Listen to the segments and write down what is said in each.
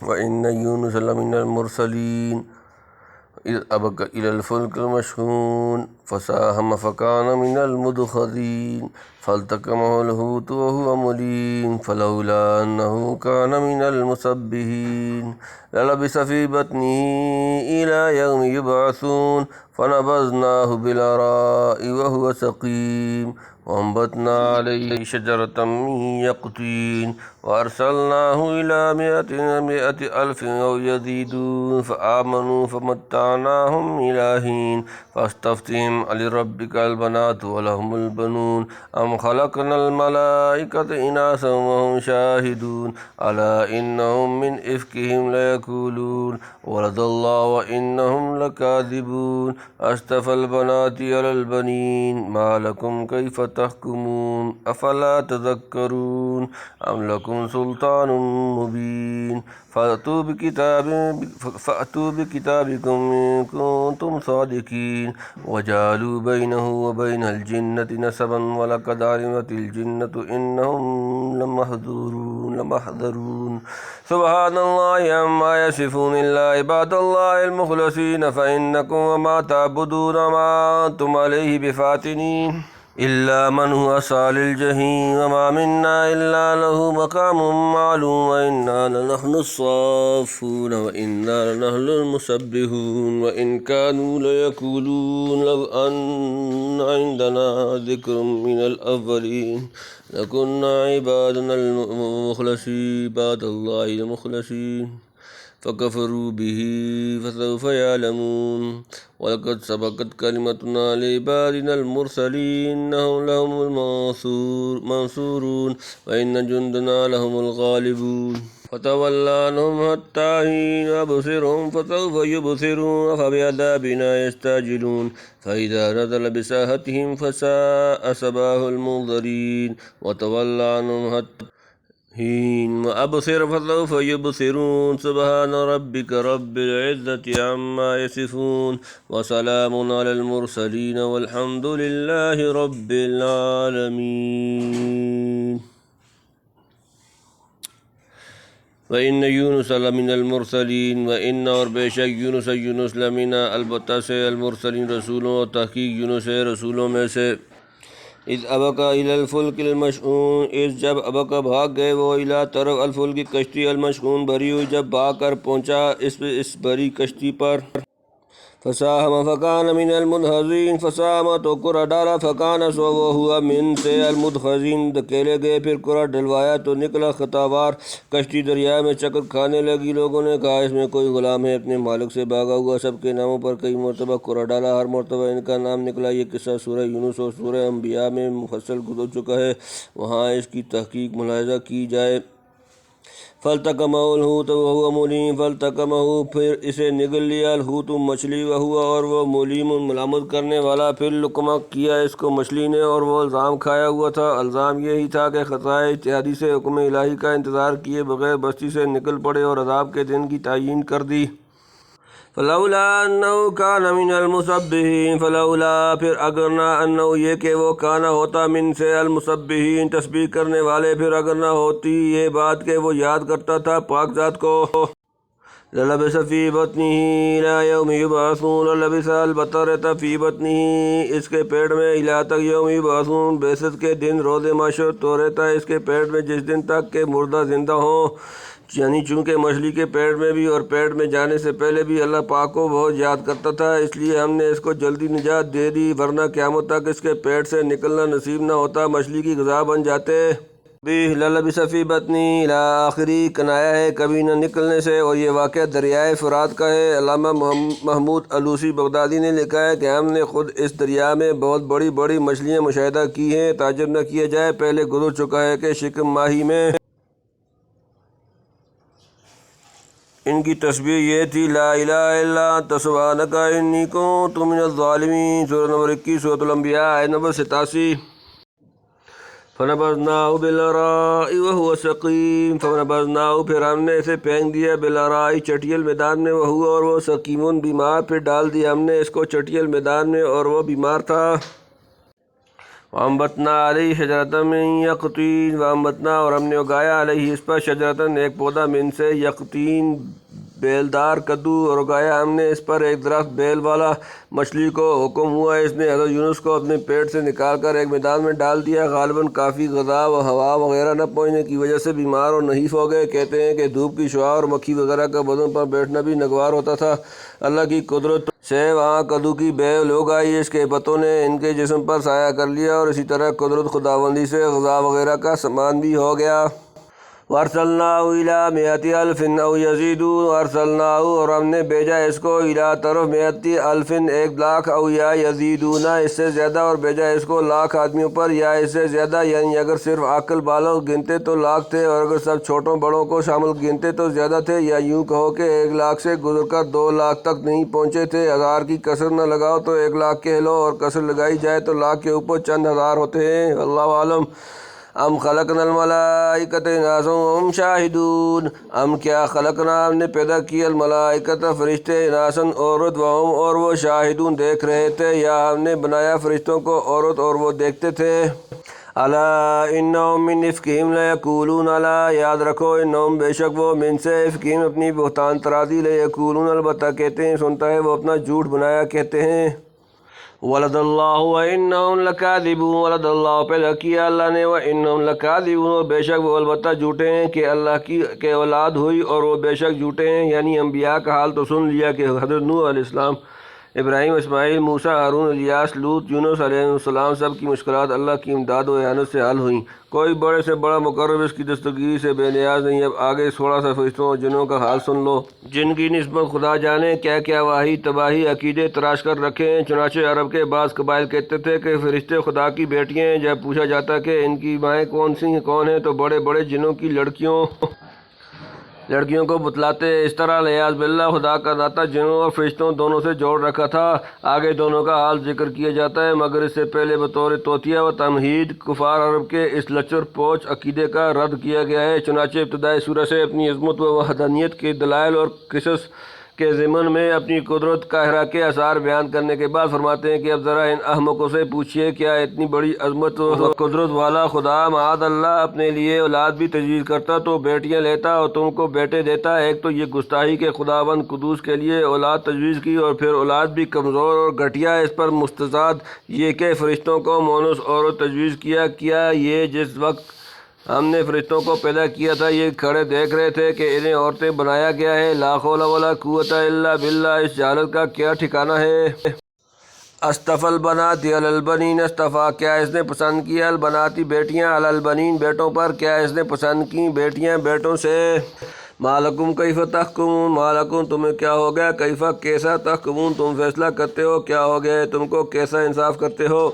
وإن يونس لمن المرسلين إذ أبق إلى الفلك المشحون فساهم فكان من المدحضين فالتقمه الحوت وهو مليم فلولا أنه كان من المسبحين للبث في بطنه إلى يوم يبعثون فنبذناه بالعراء وهو سقيم وأنبتنا عليه شجرة من يقطين وأرسلناه إلى مائة ألف أو يزيدون فآمنوا فمتعناهم إلى حين فاستفتهم ألربك البنات ولهم البنون أم خلقنا الملائكة إناثا وهم شاهدون ألا إنهم من إفكهم ليقولون ولد الله وإنهم لكاذبون أصطفى البنات على البنين ما لكم كيف تحكمون أفلا تذكرون أم لكم سلطان مبين فأتوا بكتابكم إن كنتم صادقين وجعلوا بينه وبين الجنة نسبا ولقد علمت الجنة إنهم لمحضرون سبحان الله عما يصفون إلا عباد الله المخلصين فإنكم وما تعبدون ما أنتم عليه بفاتنين إلا من هو صال الجحيم وما منا إلا له مقام معلوم وإنا لنحن الصافون وإنا لنحن المسبحون وإن كانوا ليقولون لو أن عندنا ذكر من الأولين لكنا عبادنا المخلصين عباد الله المخلصين فكفروا به فسوف يعلمون ولقد سبقت كلمتنا لعبادنا المرسلين إنهم لهم المنصورون وإن جندنا لهم الغالبون فتول عنهم حتى حين أبصرهم فسوف يبصرون فبعذابنا يستعجلون فإذا نزل بساحتهم فساء صباح المنذرين وتول عنهم حتى حين وأبصر فسوف يبصرون سبحان ربك رب العزة عما يصفون وسلام على المرسلين والحمد لله رب العالمين وإن يونس لمن المرسلين وإن اور بے شک یونس لمن البتہ سے المرسلین رسولوں اور تحقیق یونس ہے رسولوں میں سے اذ ابقا الی الفلک المشحون اس جب ابقا بھاگ گئے وہ الی طرف الفلک کشتی المشحون بھری ہوئی جب بھاگ کر پہنچا اس بھری کشتی پر فساہم فکان من المدحضین فساہم تو کرا ڈالا فکان سو وہ ہوا من سے المدحضین دھکیلے گئے پھر کرا ڈلوایا تو نکلا خطاوار کشتی دریا میں چکر کھانے لگی لوگوں نے کہا اس میں کوئی غلام ہے اپنے مالک سے بھاگا ہوا سب کے ناموں پر کئی مرتبہ کرا ڈالا ہر مرتبہ ان کا نام نکلا یہ قصہ سورہ یونس اور سورہ انبیاء میں مفصل گزر چکا ہے وہاں اس کی تحقیق ملاحظہ کی جائے فالتقمہ الحوت وہو ملیم فالتقمہ پھر اسے نگل لیا الحوت مچھلی وہوا اور وہ ملیم ملامت کرنے والا پھر لقمہ کیا اس کو مچھلی نے اور وہ الزام کھایا ہوا تھا الزام یہی تھا کہ خطائے اجتہادی سے حکم الہی کا انتظار کیے بغیر بستی سے نکل پڑے اور عذاب کے دن کی تعیین کر دی فلولا انه كان من المسبحين فلولا پھر اگر نہ انه یہ کہ وہ کانا ہوتا من سے المسبحین تسبیح کرنے والے پھر اگر نہ ہوتی یہ بات کہ وہ یاد کرتا تھا پاک ذات کو للبث في بطنه الى يوم يبعثون للبث البتہ رہتا فی بطنه اس کے پیٹ میں الى تک یوم يبعثون بعثت کے دن روز محشر تو رہتا ہے اس کے پیٹ میں جس دن تک کہ مردہ زندہ ہوں یعنی چونکہ مچھلی کے پیٹ میں بھی اور پیٹ میں جانے سے پہلے بھی اللہ پاک کو بہت یاد کرتا تھا اس لیے ہم نے اس کو جلدی نجات دے دی ورنہ قیامت تک اس کے پیٹ سے نکلنا نصیب نہ ہوتا مچھلی کی غذا بن جاتے بھی للبث فی بطنی الی آخری کنایا ہے کبھی نہ نکلنے سے اور یہ واقعہ دریائے فرات کا ہے علامہ محمود علوسی بغدادی نے لکھا ہے کہ ہم نے خود اس دریا میں بہت بڑی بڑی مچھلیاں مشاہدہ کی ہیں تعجب نہ کیا جائے پہلے گزر چکا ہے کہ شکم ماہی میں ان کی تسبیح یہ تھی لا الہ الا انت سبحانک انی کنت من الظالمین سورہ نمبر 21 سورۃ الانبیاء آیت نمبر 87 فنبذناہ بالعراء وہو سقیم فنبذناہ پھر ہم نے اسے پھینک دیا بالعراء چٹیل میدان میں وہو اور وہ سقیمون بیمار پھر ڈال دیا ہم نے اس کو چٹیل میدان میں اور وہ بیمار تھا وَأَنبَتْنَا عَلَيْهِ شَجَرَةً مِّن يَقْطِينٍ وَأَنبَتْنَا اور ہم نے اگایا علیہ اس پر شجرتاً ایک پودا من سے یقطین بیلدار کدو، اور اگایا ہم نے اس پر ایک درخت بیل والا۔ مچھلی کو حکم ہوا اس نے حضرت یونس کو اپنے پیٹ سے نکال کر ایک میدان میں ڈال دیا۔ غالباً کافی غذا و ہوا وغیرہ نہ پہنچنے کی وجہ سے بیمار اور نحیف ہو گئے۔ کہتے ہیں کہ دھوپ کی شعاع اور مکھی وغیرہ کا بدن پر بیٹھنا بھی ناگوار ہوتا تھا۔ اللہ کی قدرت سے وہاں کدو کی بیل ہو گئی، اس کے پتوں نے ان کے جسم پر سایہ کر لیا، اور اسی طرح قدرت خداوندی سے غذا وغیرہ کا سامان بھی ہو گیا۔ وَأَرْسَلْنَاهُ إِلَىٰ مِائَةِ أَلْفٍ أَوْ يَزِيدُونَ وَأَرْسَلْنَاهُ اور ہم نے بھیجا اس کو اِلیٰ طرف مِائَةِ أَلْفٍ 1,00,000 أَوْ یا یزیدون اس سے زیادہ، اور بھیجا اس کو 1,00,000 آدمیوں پر یا اس سے زیادہ، یعنی اگر صرف عاقل بالغ گنتے تو 1,00,000 تھے، اور اگر سب چھوٹوں بڑوں کو شامل گنتے تو زیادہ تھے، یا یوں کہو کہ 1,00,000 سے گزر کر 2,00,000 تک نہیں پہنچے تھے۔ 1000 کی کسر نہ لگاؤ تو 1,00,000 کہہ لو، اور کسر لگائی جائے تو 1,00,000 کے اوپر چند ہزار ہوتے ہیں۔ اللہ عالم۔ ام خلقنا الملائکۃ اناثا وہم شاہدون ام کیا خلقنا ہم نے پیدا کیا الملائکۃ فرشتے اناثا عورت وہم اور وہ شاہدون دیکھ رہے تھے، یا ہم نے بنایا فرشتوں کو عورت اور وہ دیکھتے تھے۔ الا انہم من افکہم لیقولون الا یاد رکھو انہم بے شک وہ من سے افکہم اپنی بہتان ترازی لیقولون البتہ کہتے ہیں، سنتا ہے وہ اپنا جھوٹ بنایا کہتے ہیں۔ ولد اللہ وانہم لکاذبون ولد اللہ پیدا کیا اللہ نے، وانہم لکاذبون اور بے شک وہ البتہ جھوٹے ہیں کہ اللہ کی اولاد ہوئی اور وہ بے شک جھوٹے ہیں۔ یعنی انبیاء کا حال تو سن لیا کہ حضرت نوح علیہ السلام، ابراہیم، اسماعیل، موسیٰ، ہارون، الیاس، لوط، یونس علیہ السلام سب کی مشکلات اللہ کی امداد و اعانت سے حل ہوئیں۔ کوئی بڑے سے بڑا مقرب اس کی دستگیری سے بے نیاز نہیں۔ اب آگے تھوڑا سا فرشتوں اور جنوں کا حال سن لو، جن کی نسبت خدا جانے کیا کیا واہی تباہی عقیدے تراش کر رکھے ہیں۔ چنانچہ عرب کے بعض قبائل کہتے تھے کہ فرشتے خدا کی بیٹیاں ہیں۔ جب پوچھا جاتا کہ ان کی مائیں کون ہیں تو بڑے بڑے جنوں کی لڑکیوں کو بتلاتے۔ اس طرح لیاذ باللہ خدا کا ناطہ جنوں اور فرشتوں دونوں سے جوڑ رکھا تھا۔ آگے دونوں کا حال ذکر کیا جاتا ہے، مگر اس سے پہلے بطور توطیہ و تمہید کفار عرب کے اس لچر پوچ عقیدے کا رد کیا گیا ہے۔ چنانچہ ابتدائی سورہ سے اپنی عظمت و وحدانیت کے دلائل اور قصص کے ضمن میں اپنی قدرت قاہرہ کے آثار بیان کرنے کے بعد فرماتے ہیں کہ اب ذرا ان احمقوں سے پوچھیے، کیا اتنی بڑی عظمت و قدرت والا خدا معاذ اللہ اپنے لیے اولاد بھی تجویز کرتا تو بیٹیاں لیتا اور تم کو بیٹے دیتا؟ ایک تو یہ گستاخی کہ خداوند قدوس کے لیے اولاد تجویز کی، اور پھر اولاد بھی کمزور اور گھٹیا، اس پر مستزاد یہ کہ فرشتوں کو مونس عورت تجویز کیا یہ جس وقت ہم نے فرشتوں کو پیدا کیا تھا یہ کھڑے دیکھ رہے تھے کہ انہیں عورتیں بنایا گیا ہے۔ لا حول ولا قوت الا باللہ، اس جہالت کا کیا ٹھکانہ ہے۔ اصطفی البنات علی البنین اصطفیٰ کیا اس نے پسند کیا البناتی بیٹیاں علی البنین بیٹوں پر، کیا اس نے پسند کی بیٹیاں بیٹوں سے۔ ما لکم کیف تحکمون ما لکم تمہیں کیا ہو گیا، کیف کیسا، تحکمون تم فیصلہ کرتے ہو، کیا ہو گیا تم کو، کیسا انصاف کرتے ہو۔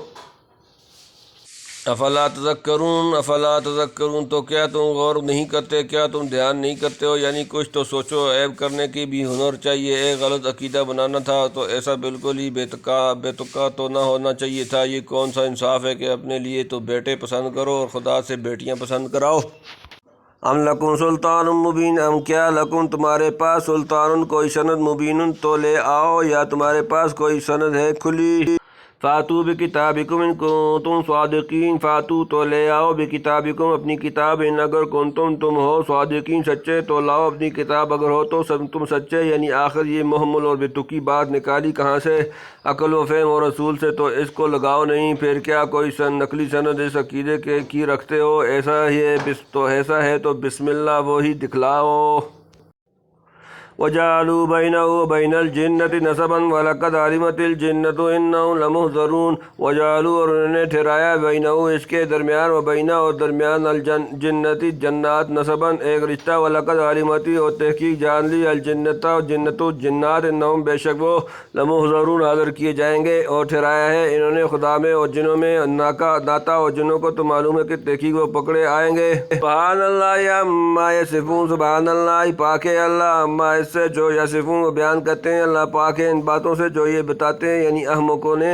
افلا تذکرون تو کیا تم غور نہیں کرتے، کیا تم دھیان نہیں کرتے ہو، یعنی کچھ تو سوچو۔ عیب کرنے کی بھی ہنر چاہیے۔ ایک غلط عقیدہ بنانا تھا تو ایسا بالکل ہی بے تکا تو نہ ہونا چاہیے تھا۔ یہ کون سا انصاف ہے کہ اپنے لیے تو بیٹے پسند کرو اور خدا سے بیٹیاں پسند کراؤ۔ ام لکم سلطان مبین ام کیا لکم تمہارے پاس سلطان کوئی سند مبین تو لے آؤ، یا تمہارے پاس کوئی سند ہے کھلی۔ فاتو بکتابکم ان کنتم صادقین فاتو تو لے آؤ بکتابکم اپنی کتاب ان اگر کنتم تم ہو صادقین سچے، تو لاؤ اپنی کتاب اگر ہو تو تم سچے۔ یعنی آخر یہ محمل اور بتکی بات نکالی کہاں سے؟ عقل و فہم اور رسول سے تو اس کو لگاؤ نہیں، پھر کیا کوئی نقلی سند اس عقیدے کی رکھتے ہو؟ ایسا ہے تو بسم اللہ وہی دکھلاؤ۔ وَجَعَلُوا بَيْنَهُ وَبَيْنَ الْجِنَّةِ نَسَبًا وَلَقَدْ عَلِمَتِ الْجِنَّةُ إِنَّهُمْ لَمُحْضَرُونَ وَجَعَلُوا اور انہوں نے ٹھہرایا بَيْنَهُ اس کے درمیان وَبَيْنَ اور درمیان الْجِنَّةِ جنات نَسَبًا ایک رشتہ وَلَقَدْ عَلِمَتِ اور تحقیق جان لی الْجِنَّةُ جنات إِنَّهُمْ بے شک وہ لَمُحْضَرُونَ حاضر کیے جائیں گے، اور ٹھہرایا ہے انہوں نے خدا میں اور جنوں میں ناتا اور جنوں کو تو معلوم ہے کہ تحقیق وہ پکڑے آئیں گے۔ سبحان اللہ عما یصفون سبحان اللہ پاک ہے اللہ عما اس سے جو یصفون وہ بیان کرتے ہیں اللہ پاک ہے ان باتوں سے جو یہ بتاتے ہیں، یعنی احمقوں نے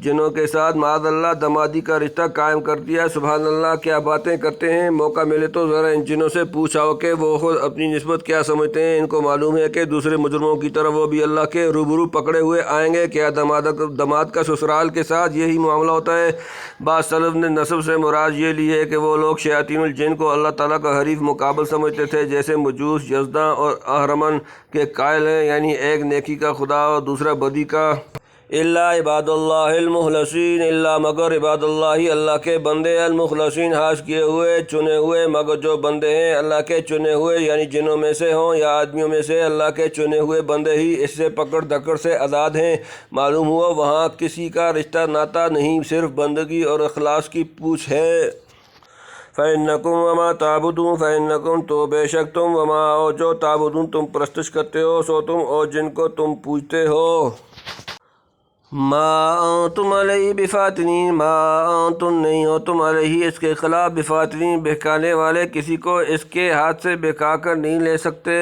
جنوں کے ساتھ معاذ اللہ دمادی کا رشتہ قائم کر دیا۔ سبحان اللہ، کیا باتیں کرتے ہیں۔ موقع ملے تو ذرا ان جنوں سے پوچھاؤ کہ وہ خود اپنی نسبت کیا سمجھتے ہیں۔ ان کو معلوم ہے کہ دوسرے مجرموں کی طرح وہ بھی اللہ کے روبرو پکڑے ہوئے آئیں گے۔ کیا دماد کا سسرال کے ساتھ یہی معاملہ ہوتا ہے؟ بعض سلف نے نسب سے مراد یہ لی ہے کہ وہ لوگ شیاطین الجن کو اللہ تعالیٰ کا حریف مقابل سمجھتے تھے، جیسے مجوس، یزداں اور اہرمن کے قائل ہیں، یعنی ایک نیکی کا خدا اور دوسرا بدی کا۔ الا عباد اللہ المخلصین، اللہ مگر عباد اللہ اللہ کے بندے، المخلصین خاص کیے ہوئے چنے ہوئے، مگر جو بندے ہیں اللہ کے چنے ہوئے، یعنی جنوں میں سے ہوں یا آدمیوں میں سے، اللہ کے چنے ہوئے بندے ہی اس سے پکڑ دکڑ سے آزاد ہیں۔ معلوم ہوا وہاں کسی کا رشتہ ناتا نہیں، صرف بندگی اور اخلاص کی پوچھ ہے۔ فَإِنَّكُمْ وَمَا تَعْبُدُونَ فَإِنَّكُمْ تو بے شک تم، وما او جو تعبدون تم پرستش کرتے ہو، سو تم اور جن کو تم پوجتے ہو، ما انتم علیہ بفاتنین، ما انتم نہیں ہو تم علیہ اس کے خلاف بفاتنین بہکانے والے، کسی کو اس کے ہاتھ سے بہکا کر نہیں لے سکتے۔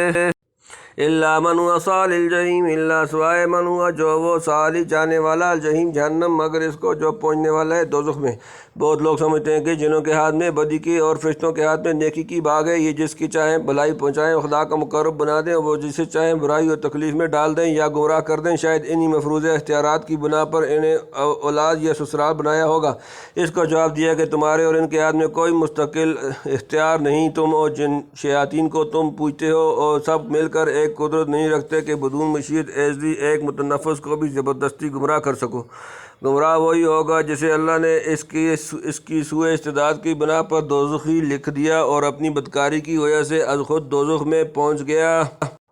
الا من ہوا صال الجحیم، اللہ سوائے من ہوا جو وہ صالی جانے والا الجحیم جہنم، مگر اس کو جو پہنچنے والا ہے دوزخ میں۔ بہت لوگ سمجھتے ہیں کہ جنوں کے ہاتھ میں بدی کی اور فرشتوں کے ہاتھ میں نیکی کی باغ ہے، یہ جس کی چاہیں بھلائی پہنچائیں خدا کا مقرب بنا دیں، اور وہ جسے چاہیں برائی اور تکلیف میں ڈال دیں یا گمراہ کر دیں۔ شاید انہی مفروضہ اختیارات کی بنا پر انہیں اولاد یا سسرال بنایا ہوگا۔ اس کو جواب دیا کہ تمہارے اور ان کے ہاتھ میں کوئی مستقل اختیار نہیں، تم اور جن شیاطین کو تم پوجتے ہو اور سب مل کر ایک قدرت نہیں رکھتے کہ بدون مشیت ایزی ایک متنفس کو بھی زبردستی گمراہ کر سکو۔ گمراہ وہی ہوگا جسے اللہ نے اس کی سوء استعداد کی بنا پر دوزخی لکھ دیا اور اپنی بدکاری کی وجہ سے از خود دوزخ میں پہنچ گیا۔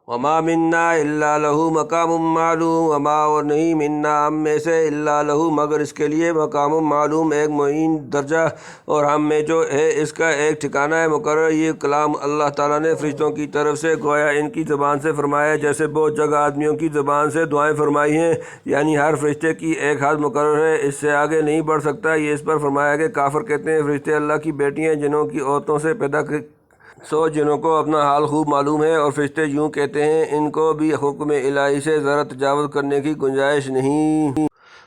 وما منا الا لہ مقام معلوم، وما اور نہیں منا ہم میں سے الا لہ مگر اس کے لیے مقام معلوم ایک معین درجہ، اور ہم میں جو ہے اس کا ایک ٹھکانہ ہے مقرر۔ یہ کلام اللہ تعالیٰ نے فرشتوں کی طرف سے گویا ان کی زبان سے فرمایا، جیسے بہت جگہ آدمیوں کی زبان سے دعائیں فرمائی ہیں، یعنی ہر فرشتے کی ایک حد مقرر ہے، اس سے آگے نہیں بڑھ سکتا۔ یہ اس پر فرمایا کہ کافر کہتے ہیں فرشتے اللہ کی بیٹیاں جنوں کی عورتوں سے پیدا سو جنوں کو اپنا حال خوب معلوم ہے، اور فرشتے یوں کہتے ہیں ان کو بھی حکم الہی سے ذرا تجاوز کرنے کی گنجائش نہیں۔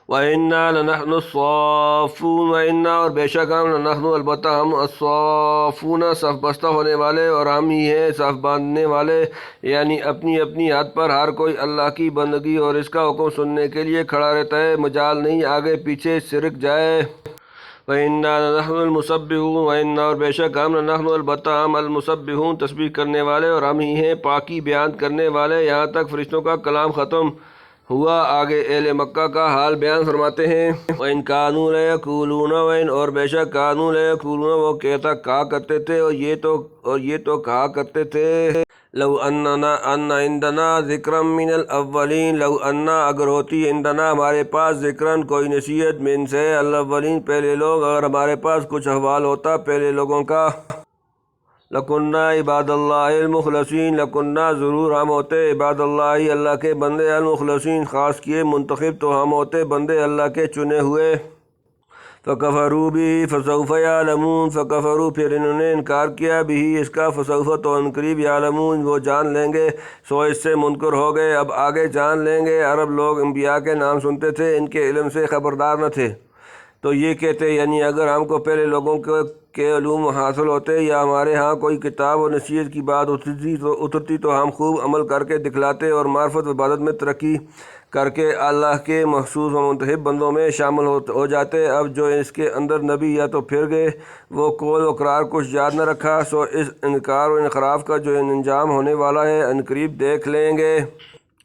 وَإِنَّا لَنَحْنُ الصَّافُّونَ، وَإِنَّا اور بے شک ہم، لَنَحْنُ البتہ ہم، الصَّافُونَ صف بستہ ہونے والے، اور ہم ہی ہیں صف باندھنے والے، یعنی اپنی اپنی حد پر ہر کوئی اللہ کی بندگی اور اس کا حکم سننے کے لیے کھڑا رہتا ہے، مجال نہیں آگے پیچھے سرک جائے۔ وَإِنَّا لَنَحْنُ الْمُسَبِّحُونَ، وَإِنَّا اور بے شک ہم، لَنَحْنُ البتہ ہم، الْمُسَبِّحُونَ تسبیح کرنے والے، اور ہم ہی ہیں پاکی بیان کرنے والے۔ یہاں تک فرشتوں کا کلام ختم ہوا، آگے اہل مکہ کا حال بیان فرماتے ہیں۔ وَإِن كَانُوا لَيَقُولُونَ، وَإِن اور بے شک كَانُوا لَيَقُولُونَ وہ کہا کرتے تھے، اور یہ تو کہا کرتے تھے، لو ان عندنا ذکرا من الاولین، لو ان اگر ہوتی عندنا ہمارے پاس ذکرن کوئی نصیحت من سے الاولین پہلے لوگ، اگر ہمارے پاس کچھ احوال ہوتا پہلے لوگوں کا، لکنہ عباد اللہ المخلصین، لکنہ ضرور ہم ہوتے عباد اللہ اللہ کے بندے، المخلصین خاص کیے منتخب، تو ہم ہوتے بندے اللہ کے چنے ہوئے۔ فَكَفَرُوا بِهِ فَسَوْفَ يَعْلَمُونَ، فَكَفَرُوا پھر انہوں نے انکار کیا بِهِ اس کا، فَسَوْفَ تو عنقریب، يَعْلَمُونَ وہ جان لیں گے، سو اس سے منکر ہو گئے، اب آگے جان لیں گے۔ عرب لوگ انبیاء کے نام سنتے تھے، ان کے علم سے خبردار نہ تھے، تو یہ کہتے یعنی اگر ہم کو پہلے لوگوں کے علوم حاصل ہوتے یا ہمارے ہاں کوئی کتاب و نصیحت کی بات اترتی تو ہم خوب عمل کر کے دکھلاتے اور معرفت و عبادت میں ترقی کر کے اللہ کے مخصوص و منتخب بندوں میں شامل ہو جاتے۔ اب جو اس کے اندر نبی یا تو پھر گئے، وہ قول و قرار کچھ یاد نہ رکھا، سو اس انکار و انحراف کا جو انجام ہونے والا ہے عنقریب دیکھ لیں گے۔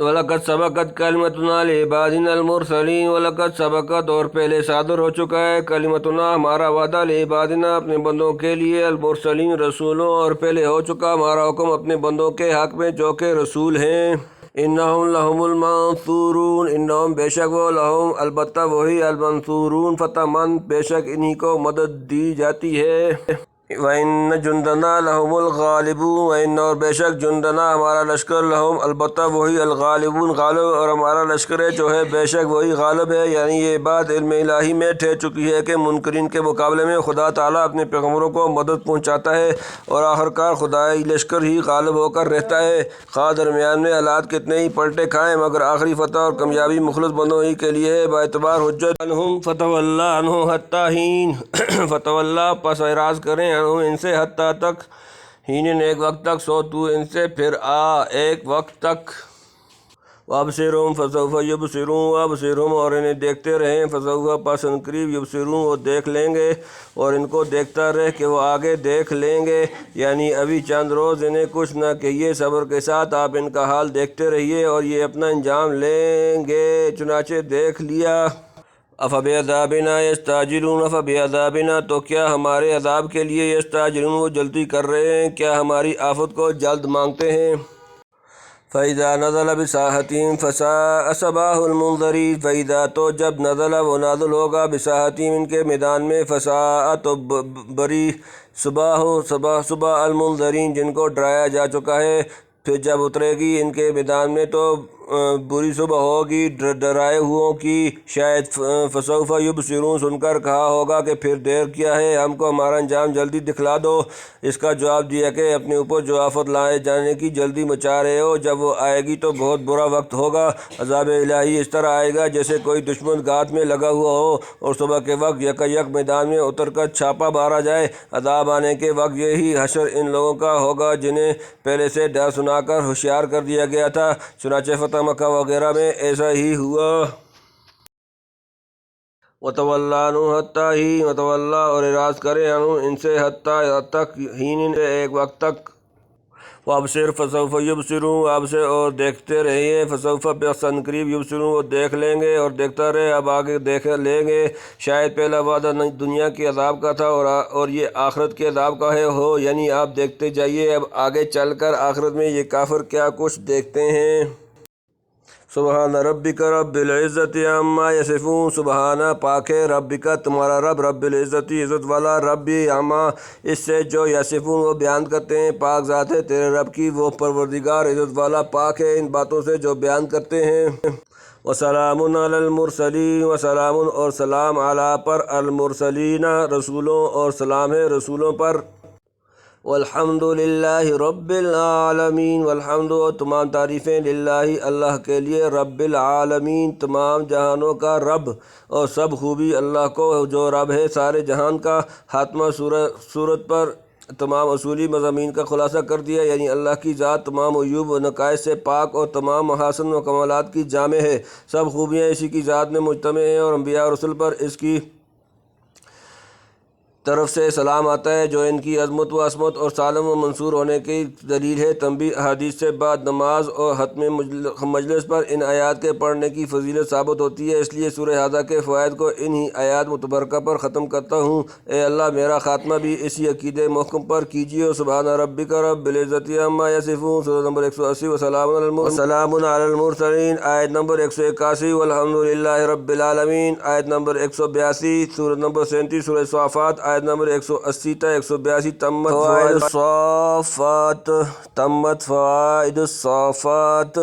وَلَقَدْ سَبَقَتْ كَلِمَتُنَا لِعِبَادِنَا الْمُرْسَلِينَ، وَلَقَدْ سَبَقَتْ اور پہلے صادر ہو چکا ہے، کلمتنا ہمارا وعدہ، لِعِبَادِنَا اپنے بندوں کے لیے، المرسلین رسولوں، اور پہلے ہو چکا ہمارا حکم اپنے بندوں کے حق میں جو کہ رسول ہیں۔ اِنَّهُمْ لَهُمُ الْمَنْصُورُونَ، اِنَّهُمْ بے شک وہ، لَهُمْ البتہ وہی، الْمَنْصُورُونَ فتح مند بے شک انہی کو مدد دی جاتی ہے۔ وَإِنَّ جُنْدَنَا لَهُمُ الْغَالِبُونَ وَإِنَّ اور بے شک جُنْدَنَا ہمارا لشکر لہم البتہ وہی الغالبون غالب اور ہمارا لشکر ہے جو ہے بے شک وہی غالب ہے۔ یعنی یہ بات علم الہی میں ٹھہر چکی ہے کہ منکرین کے مقابلے میں خدا تعالیٰ اپنے پیغمبروں کو مدد پہنچاتا ہے اور آخرکار خدائی لشکر ہی غالب ہو کر رہتا ہے، خواہ درمیان میں حالات کتنے ہی پلٹے کھائیں، مگر آخری فتح اور کامیابی مخلص بندوں ہی کے لیے ہے باعتبار حجت۔ عنہم فتولی عنہ حتی حین فتولی پس اعراض کریں عنہ ان سے حتیٰ تک حین ایک وقت تک سو تو ان سے پھر آ ایک وقت تک وابصرہم فسوف یبصرون وابصرہم اور انہیں دیکھتے رہیں فسوف پس عنقریب یبصرون وہ دیکھ لیں گے اور ان کو دیکھتا رہ کہ وہ آگے دیکھ لیں گے، یعنی ابھی چند روز انہیں کچھ نہ کہیے، صبر کے ساتھ آپ ان کا حال دیکھتے رہیے اور یہ اپنا انجام لیں گے۔ چنانچہ دیکھ لیا۔ افبعذابنا یستعجلون افبعذابنا تو کیا ہمارے عذاب کے لیے یستعجلون وہ جلدی کر رہے ہیں، کیا ہماری آفت کو جلد مانگتے ہیں۔ فَإِذَا نَزَلَ بِسَاحَتِهِمْ فَسَاءَ صَبَاحُ الْمُنذَرِينَ فَإِذَا تو جب نزل وہ نازل ہوگا بِسَاحَتِهِمْ ان کے میدان میں فَسَاءَ تو بری صبح المنذرین جن کو ڈرایا جا چکا ہے، پھر جب اترے گی ان کے میدان میں تو بری صبح ہوگی ڈرائے ہوں کی۔ شاید فسوف یبصرون سن کر کہا ہوگا کہ پھر دیر کیا ہے، ہم کو ہمارا انجام جلدی دکھلا دو۔ اس کا جواب دیا کہ اپنے اوپر جو آفت لائے جانے کی جلدی مچا رہے ہو، جب وہ آئے گی تو بہت برا وقت ہوگا۔ عذاب الہی اس طرح آئے گا جیسے کوئی دشمن گھات میں لگا ہوا ہو اور صبح کے وقت یک میدان میں اتر کر چھاپا مارا جائے۔ عذاب آنے کے وقت یہی حشر ان لوگوں کا ہوگا جنہیں پہلے سے ڈر سنا کر ہوشیار کر دیا گیا تھا۔ چنانچہ فتح مکہ وغیرہ میں ایسا ہی ہوا۔ وَتَوَلَّ عَنْهُمْ حَتَّىٰ حِینٍ وَتَوَلَّ اور اعراض کریں عنہم ان سے حتیٰ تک حین ایک وقت تک۔ وَأَبْصِرْ فَسَوْفَ يُبْصِرُونَ وَأَبْصِرْ اور دیکھتے رہیے فَسَوْفَ پس عنقریب یبصرون وہ دیکھ لیں گے اور دیکھتا رہے اب آگے دیکھ لیں گے۔ شاید پہلا وعدہ دنیا کے عذاب کا تھا اور یہ آخرت کے عذاب کا ہے ہو، یعنی آپ دیکھتے جائیے اب آگے چل کر آخرت میں یہ کافر کیا کچھ دیکھتے ہیں۔ سبحان ربک رب العزت عما یصفون سبحانہ پاک ہے ربک تمہارا رب، رب العزت عزت والا، رب عما اس سے جو یصفون وہ بیان کرتے ہیں، پاک ذات ہے تیرے رب کی، وہ پروردگار عزت والا پاک ہے ان باتوں سے جو بیان کرتے ہیں۔ وسلام علی المرسلین وسلام اور سلام اعلیٰ پر المرسلین رسولوں اور سلام ہے رسولوں پر۔ والحمد للہ رب العالمین والحمد اور تمام تعریفیں للہ اللہ کے لیے رب العالمین تمام جہانوں کا رب، اور سب خوبی اللہ کو جو رب ہے سارے جہان کا۔ خاتمہ صورت پر تمام اصولی مضامین کا خلاصہ کر دیا، یعنی اللہ کی ذات تمام عیوب و نقائص سے پاک اور تمام محاسن و کمالات کی جامع ہے، سب خوبیاں اسی کی ذات میں مجتمع ہیں، اور انبیاء اور رسل پر اس کی طرف سے سلام آتا ہے جو ان کی عظمت و عصمت اور سالم و منصور ہونے کی دلیل ہے۔ تنبیہ احادیث سے بعد نماز اور ختم مجلس پر ان آیات کے پڑھنے کی فضیلت ثابت ہوتی ہے، اس لیے سورہ حاضہ کے فوائد کو انہی آیات متبرکہ پر ختم کرتا ہوں۔ اے اللہ میرا خاتمہ بھی اسی عقیدہ محکم پر کیجیے۔ سبحان ربک رب العزت عما یصفون سورہ نمبر 180 وسلام علی المرسلین آیت نمبر 181 والحمد للہ رب العالمین آیت نمبر 182 سورہ نمبر 37 سورہ صافات آیت نمبر 180 تا 182 تمت فوائد الصافات